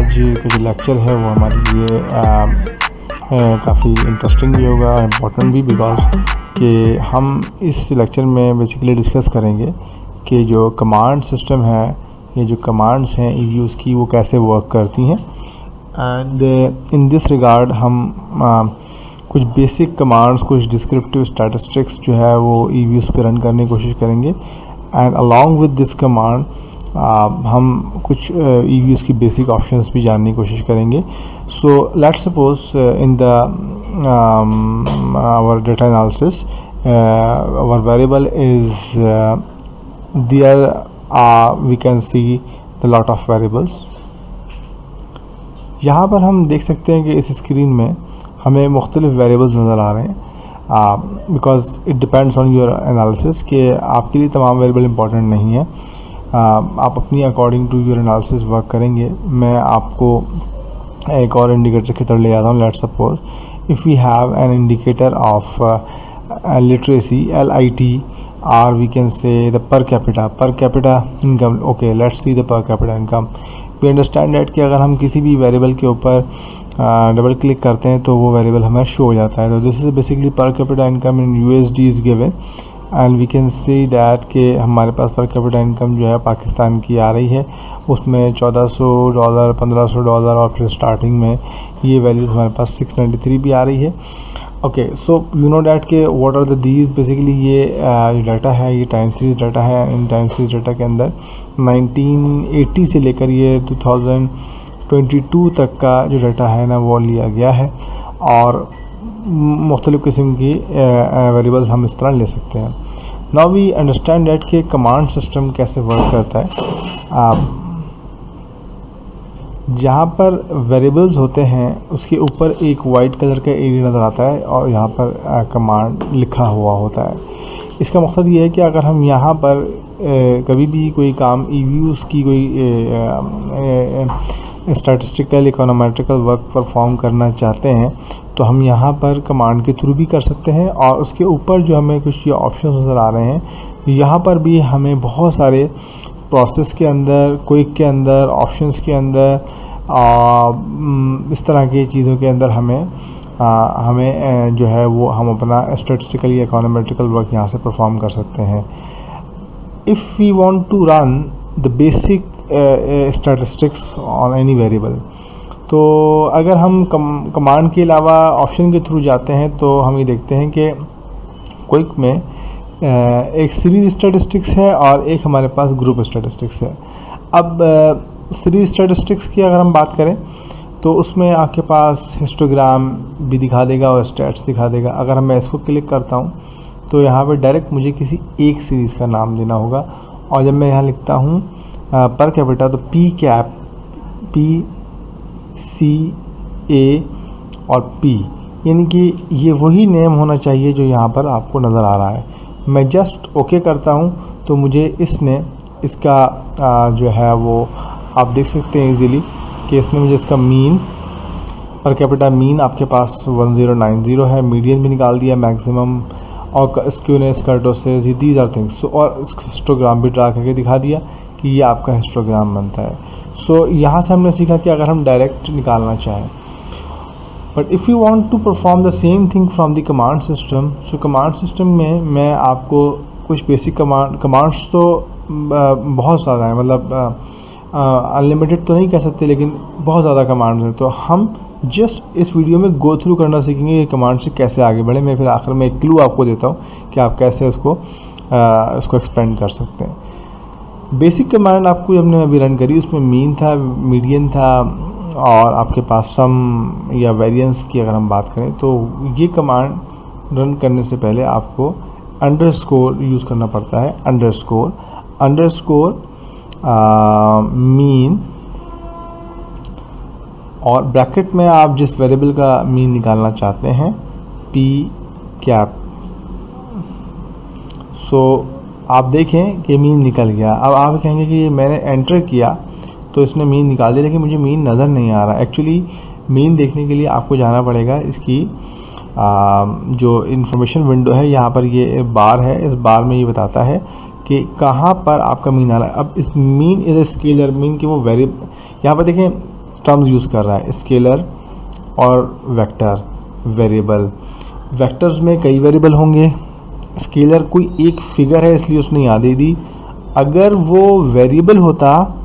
आज का जो लेक्चर है वो हमारे लिए काफ़ी इंटरेस्टिंग भी होगा, इम्पोर्टेंट भी, बिकॉज कि हम इस लेक्चर में बेसिकली डिस्कस करेंगे कि जो कमांड सिस्टम है, ये जो कमांड्स हैं ईवीयूज़ की, वो कैसे वर्क करती हैं। एंड इन दिस रिगार्ड हम कुछ बेसिक कमांड्स, कुछ डिस्क्रिप्टिव स्टैटिस्टिक्स जो है वो ईवीयूज़ पे रन करने की कोशिश करेंगे। And along with this command हम कुछ ईवीयूज़ की बेसिक ऑप्शंस भी जानने की कोशिश करेंगे। So let's suppose in the our data analysis our variable is there, we can see the lot of variables. यहाँ पर हम देख सकते हैं कि इस स्क्रीन में हमें मुख्तलिफ वेरिएबल्स नज़र आ रहे हैं, because it depends on your analysis कि आपके लिए तमाम वेरिएबल इंपॉर्टेंट नहीं है। आप अपनी according to your analysis work करेंगे। मैं आपको एक और इंडिकेटर की तरह ले आता हूँ। Let's suppose if we have an indicator of literacy, LIT, or we can say the per capita income. Okay, let's see the per capita income. We understand that कि अगर हम किसी भी वेरिएबल के ऊपर डबल क्लिक करते हैं तो वो वेरिएबल हमें शो हो जाता है। तो this is basically per capita income in USD is given, and we can see that कि हमारे पास पर कैपिटा इनकम जो है पाकिस्तान की आ रही है, उसमें $1400, $1500, और फिर स्टार्टिंग में ये वैल्यूज़ हमारे पास 693 भी आ रही है। Okay, so you know that के what are the these, basically ये जो डाटा है ये टाइम सीरीज डाटा है। इन टाइम सीरीज डाटा के अंदर 1980 से लेकर ये 2022 तक का जो डाटा है ना वो लिया गया है, और मुख्तलिफ़ किस्म की वेरिएबल्स हम इस तरह ले सकते हैं। नाउ वी अंडरस्टैंड डैट के कमांड सिस्टम कैसे वर्क करता है। जहाँ पर वेरिएबल्स होते हैं उसके ऊपर एक वाइट कलर का एरिया नज़र आता है और यहाँ पर कमांड लिखा हुआ होता है। इसका मकसद ये है कि अगर हम यहाँ पर कभी भी कोई काम ईवीयूज़ की कोई स्टैटिस्टिकल इकोनोमेट्रिकल वर्क परफॉर्म करना चाहते हैं तो हम यहाँ पर कमांड के थ्रू भी कर सकते हैं। और उसके ऊपर जो हमें कुछ ये ऑप्शन नज़र आ रहे हैं, यहाँ पर भी हमें बहुत सारे प्रोसेस के अंदर, क्विक के अंदर, ऑप्शंस के अंदर, इस तरह की चीज़ों के अंदर हमें जो है वो हम अपना स्टैटिस्टिकली इकोनोमेट्रिकल वर्क यहाँ से परफॉर्म कर सकते हैं। If we want to run the basic statistics on any variable, तो अगर हम कमांड के अलावा ऑप्शन के थ्रू जाते हैं तो हम ये देखते हैं कि क्विक में एक सीरीज स्टैटिस्टिक्स है और एक हमारे पास ग्रुप स्टैटिस्टिक्स है। अब सीरीज स्टैटिस्टिक्स की अगर हम बात करें तो उसमें आपके पास हिस्टोग्राम भी दिखा देगा और स्टैट्स दिखा देगा। अगर मैं इसको क्लिक करता हूं तो यहाँ पे डायरेक्ट मुझे किसी एक सीरीज़ का नाम देना होगा, और जब मैं यहाँ लिखता हूँ पर कैपिटा तो PCAP, PCA और P, यानी कि ये वही नेम होना चाहिए जो यहाँ पर आपको नज़र आ रहा है। मैं जस्ट ओके करता हूँ तो मुझे इसका जो है वो आप देख सकते हैं इजीली कि इसने मुझे इसका मीन, पर कैपिटा मीन आपके पास 1090 है, मीडियन भी निकाल दिया, मैक्सिमम और skewness, kurtosis, these are things. और हिस्टोग्राम भी ड्रा करके दिखा दिया कि ये आपका हिस्टोग्राम बनता है। सो यहाँ से हमने सीखा कि अगर हम डायरेक्ट निकालना चाहें, but if you want to perform the same thing from the command system, so command system में मैं आपको कुछ बेसिक कमांड्स तो बहुत ज़्यादा है, मतलब अनलिमिटेड तो नहीं कह सकते, लेकिन बहुत ज़्यादा कमांड्स हैं। तो हम जस्ट इस वीडियो में गो थ्रू करना सीखेंगे कि कमांड से कैसे आगे बढ़े। मैं फिर आखिर में एक क्लू आपको देता हूँ कि आप कैसे उसको एक्सपेंड कर सकते हैं। बेसिक कमांड आपको हमने अभी रन करी, उसमें मीन था, मीडियन था, और आपके पास सम या वेरिएंस की अगर हम बात करें तो ये कमांड रन करने से पहले आपको अंडरस्कोर यूज़ करना पड़ता है। अंडरस्कोर मीन, और ब्रैकेट में आप जिस वेरिएबल का मीन निकालना चाहते हैं PCAP। सो आप देखें कि मीन निकल गया। अब आप कहेंगे कि मैंने एंटर किया तो इसने मीन निकाल दिया, लेकिन मुझे मीन नज़र नहीं आ रहा। एक्चुअली मीन देखने के लिए आपको जाना पड़ेगा इसकी जो इन्फॉर्मेशन विंडो है, यहाँ पर ये बार है, इस बार में ये बताता है कि कहाँ पर आपका मीन आ रहा है। अब इस mean is a scalar, mean की वो वेरिएबल, यहाँ पर देखें टर्म्स यूज़ कर रहा है, स्केलर और वेक्टर, वेरिएबल। वेक्टर्स में कई वेरिएबल होंगे, स्केलर कोई एक फिगर है इसलिए उसने यहाँ दे दी। अगर वो वेरिएबल होता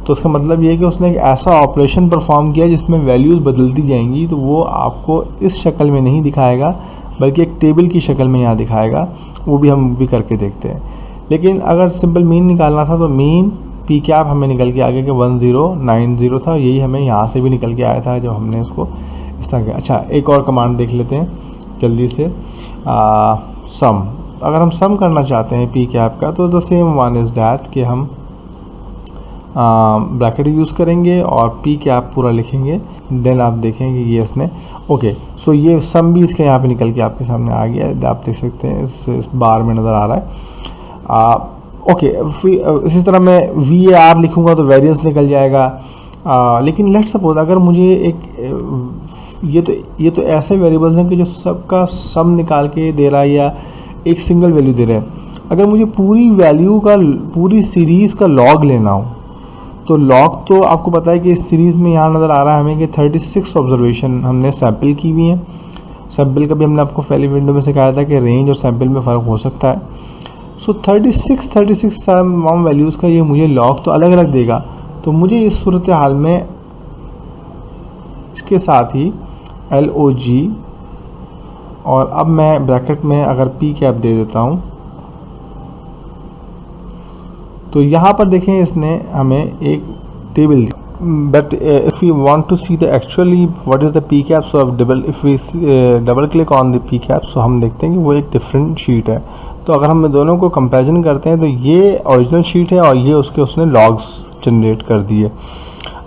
तो उसका मतलब ये है कि उसने एक ऐसा ऑपरेशन परफॉर्म किया जिसमें वैल्यूज़ बदलती जाएंगी, तो वो आपको इस शक्ल में नहीं दिखाएगा बल्कि एक टेबल की शक्ल में यहाँ दिखाएगा। वो भी हम भी करके देखते हैं। लेकिन अगर सिंपल मीन निकालना था तो मीन पी कैप हमें निकल के आ गया कि 1090 था। यही हमें यहाँ से भी निकल के आया था जब हमने इसको इस तरह किया। अच्छा, एक और कमांड देख लेते हैं जल्दी से, सम। अगर हम सम करना चाहते हैं पी कैप का तो the same one is that कि हम ब्रैकेट यूज़ करेंगे और पी कैप पूरा लिखेंगे। देन आप देखेंगे ये इसने ओके। सो ये सम भी इसके यहाँ पे निकल के आपके सामने आ गया, आप देख सकते हैं इस बार में नज़र आ रहा है। ओके, इसी तरह मैं VAR लिखूँगा तो वेरिएंस निकल जाएगा। लेकिन लेट्स सपोज अगर मुझे एक ये तो ऐसे वेरिएबल्स हैं कि जो सबका सम निकाल के दे रहा है या एक सिंगल वैल्यू दे रहा है। अगर मुझे पूरी वैल्यू का, पूरी सीरीज़ का लॉग लेना हो तो लॉग तो आपको पता है कि इस सीरीज़ में यहाँ नज़र आ रहा है हमें कि 36 ऑब्जर्वेशन हमने सैम्पल की हुई हैं। सैम्पल का भी हमने आपको पहली विंडो में सिखाया था कि रेंज और सैम्पल में फ़र्क हो सकता है। सो 36 तमाम वैल्यूज़ का ये मुझे लॉग तो अलग अलग देगा। तो मुझे इस सूरत हाल में इसके साथ ही LOG और अब मैं ब्रैकेट में अगर पी कैप दे देता हूँ तो यहाँ पर देखें इसने हमें एक टेबल दी। But if you want to see the actually what is the P cap, so अब if we double click on the P cap so हम देखते हैं कि वो एक डिफरेंट शीट है। तो अगर हम दोनों को कंपैरिजन करते हैं तो ये ओरिजिनल शीट है और ये उसने लॉग्स जनरेट कर दिए।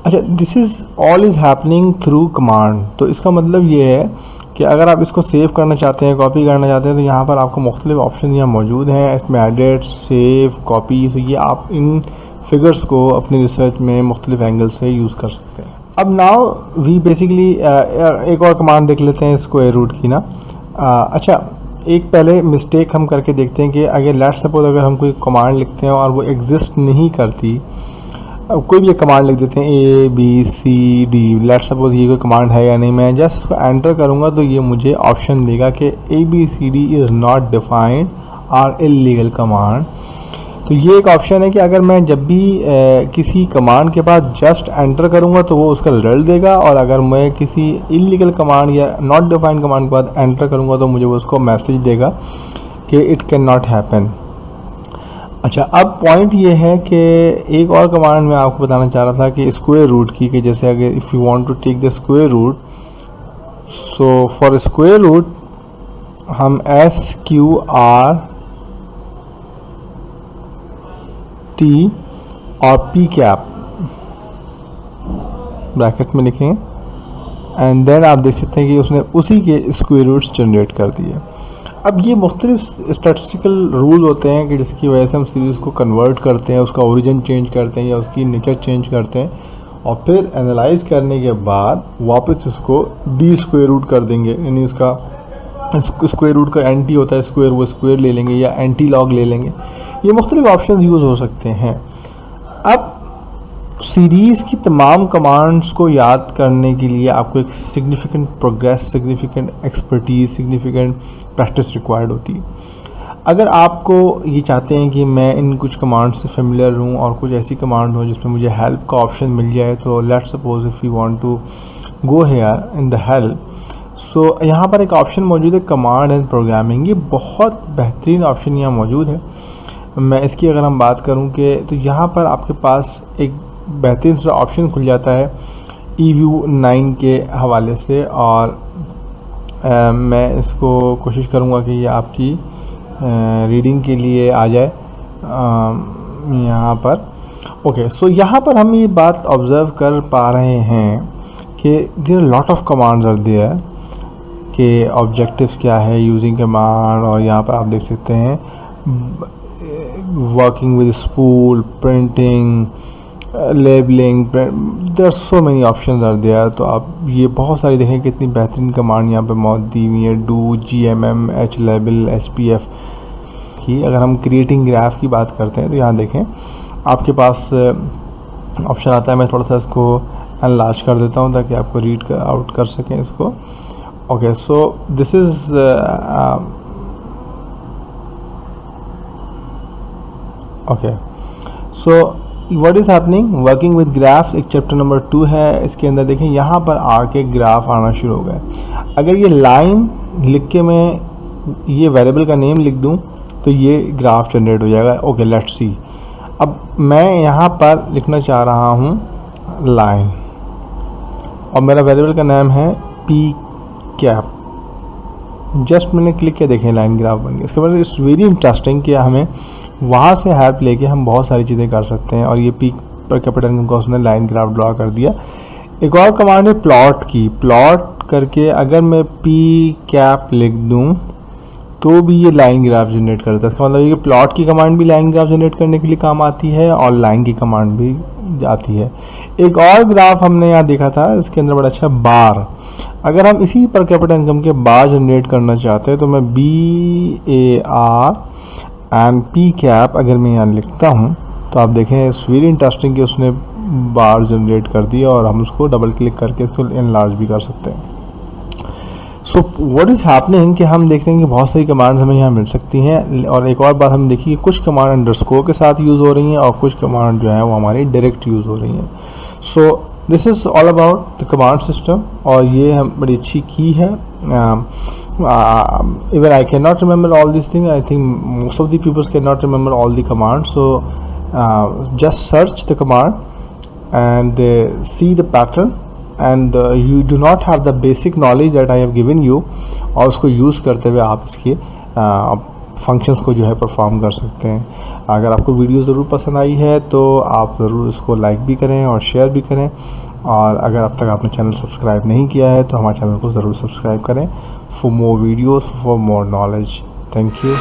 अच्छा, this is all is happening through command. तो इसका मतलब ये है कि अगर आप इसको सेव करना चाहते हैं, कॉपी करना चाहते हैं तो यहाँ पर आपको मुख्तलिफ ऑप्शन यहाँ मौजूद हैं। इसमें एडिट, सेव, कॉपी, तो ये आप इन फिगर्स को अपनी रिसर्च में मुख्तलिफ एंगल से यूज़ कर सकते हैं। अब नाउ वी बेसिकली एक और कमांड देख लेते हैं स्क्वायर रूट की ना। अच्छा, एक पहले मिस्टेक हम करके देखते हैं कि अगर लेट्स सपोज अगर हम कोई कमांड लिखते हैं और वो एग्जिस्ट नहीं करती, अब कोई भी एक कमांड लिख देते हैं ABCD, लेट्स सपोज ये कोई कमांड है या नहीं, मैं जस्ट इसको एंटर करूँगा तो ये मुझे ऑप्शन देगा कि ABCD is not defined or illegal command. तो ये एक ऑप्शन है कि अगर मैं जब भी किसी कमांड के बाद जस्ट एंटर करूँगा तो वो उसका रिजल्ट देगा, और अगर मैं किसी इलीगल कमांड या नॉट डिफाइंड कमांड के बाद एंटर करूँगा तो मुझे वो उसको मैसेज देगा कि इट कैन नॉट हैपन। अच्छा, अब पॉइंट ये है कि एक और कमांड मैं आपको बताना चाह रहा था कि स्क्वायर रूट की, कि जैसे अगर if you want to take the square root, so for square root हम SQRT और पी कैप ब्रैकेट में लिखेंगे एंड देन आप देख सकते हैं कि उसने उसी के स्क्वायर रूट्स जनरेट कर दिए। अब ये मुख्तलिफ स्टैटिस्टिकल रूल होते हैं कि जिसकी वजह से हम सीरीज़ को कन्वर्ट करते हैं, उसका ओरिजिन चेंज करते हैं या उसकी नेचर चेंज करते हैं, और फिर एनालाइज करने के बाद वापस उसको डी स्क्वायर रूट कर देंगे। यानी उसका स्क्वायर रूट का एंटी होता है स्क्वायर, वो स्क्वायर ले लेंगे या एंटी लॉग ले लेंगे। ये मुख्तलिफ ऑप्शन यूज़ हो सकते हैं। अब सीरीज़ की तमाम कमांड्स को याद करने के लिए आपको एक significant progress, significant expertise, significant practice required होती है। अगर आपको ये चाहते हैं कि मैं इन कुछ कमांड से फेमिलियर हूँ और कुछ ऐसी कमांड हो जिसमें मुझे हेल्प का ऑप्शन मिल जाए, तो let's suppose if you want to go here in the help, so यहाँ पर एक ऑप्शन मौजूद है कमांड एंड प्रोग्रामिंग। ये बहुत बेहतरीन ऑप्शन यहाँ मौजूद है। मैं इसकी अगर हम बात करूँ कि तो यहाँ पर आपके पास एक बेहतरीन सा ऑप्शन खुल जाता है EView 9 के हवाले से, और मैं इसको कोशिश करूँगा कि ये आपकी रीडिंग के लिए आ जाए यहाँ पर। ओके, सो यहाँ पर हम ये बात ऑब्ज़र्व कर पा रहे हैं कि there lot of commands are there, कि ऑब्जेक्टिव्स क्या है यूजिंग कमांड, और यहाँ पर आप देख सकते हैं working with spool, printing, labeling, there are so many options are there. तो आप ये बहुत सारी देखें कितनी बेहतरीन कमांड यहाँ पे मौजूद दी हुई है, डू, GMM, HLabel, HPF की। अगर हम क्रिएटिंग ग्राफ की बात करते हैं तो यहाँ देखें आपके पास ऑप्शन आता है, मैं थोड़ा सा इसको एनलार्ज कर देता हूँ ताकि आपको रीड आउट कर सकें इसको। Okay, so this is okay, so what is happening working with graphs, एक चैप्टर नंबर 2 है। इसके अंदर देखें यहाँ पर आके ग्राफ आना शुरू हो गए। अगर ये लाइन लिख के मैं ये वेरिएबल का नेम लिख दूँ तो ये ग्राफ जनरेट हो जाएगा। Okay, let's see. अब मैं यहाँ पर लिखना चाह रहा हूँ लाइन और मेरा वेरिएबल का नाम है पी कैप। जस्ट मैंने क्लिक किया, देखें लाइन ग्राफ बन गया। इसके बाद इट्स वेरी इंटरेस्टिंग कि हमें वहाँ से हेल्प लेके हम बहुत सारी चीज़ें कर सकते हैं। और ये पी पर कैपिटल इनकम का उसने लाइन ग्राफ ड्रॉ कर दिया। एक और कमांड है प्लॉट की, प्लॉट करके अगर मैं पी कैप लिख दूँ तो भी ये लाइन ग्राफ जनरेट करता है। इसका मतलब ये प्लॉट की कमांड भी लाइन ग्राफ जनरेट करने के लिए काम आती है और लाइन की कमांड भी आती है। एक और ग्राफ हमने यहाँ देखा था, इसके अंदर बड़ा अच्छा बार। अगर हम इसी पर कैपिटल इनकम के बार जनरेट करना चाहते हैं तो मैं BAR एंड पी कैप अगर मैं यहाँ लिखता हूँ तो आप देखें इट्स वेरी इंटरेस्टिंग कि उसने बार जनरेट कर दिया और हम उसको डबल क्लिक करके इसको एनलार्ज भी कर सकते हैं। सो व्हाट इज़ हैपनिंग कि हम देखते हैं कि बहुत सारी कमांड्स हमें यहाँ मिल सकती हैं। और एक और बात हम देखिए, कुछ कमांड अंडरस्कोर के साथ यूज़ हो रही हैं और कुछ कमांड जो है वो हमारी डायरेक्ट यूज़ हो रही हैं। So this is all about the command system और ये हम बड़ी अच्छी की है। Even I cannot remember all these things. I think most of the people cannot remember all the commands. So just search the command and see the pattern, and you do not have the basic knowledge that I have given you, और उसको use करते हुए आप इसके functions को जो है perform कर सकते हैं। अगर आपको वीडियो ज़रूर पसंद आई है तो आप ज़रूर इसको लाइक भी करें और शेयर भी करें। और अगर अब तक आपने चैनल सब्सक्राइब नहीं किया है तो हमारे चैनल को ज़रूर सब्सक्राइब करें for more videos, for more knowledge. Thank you.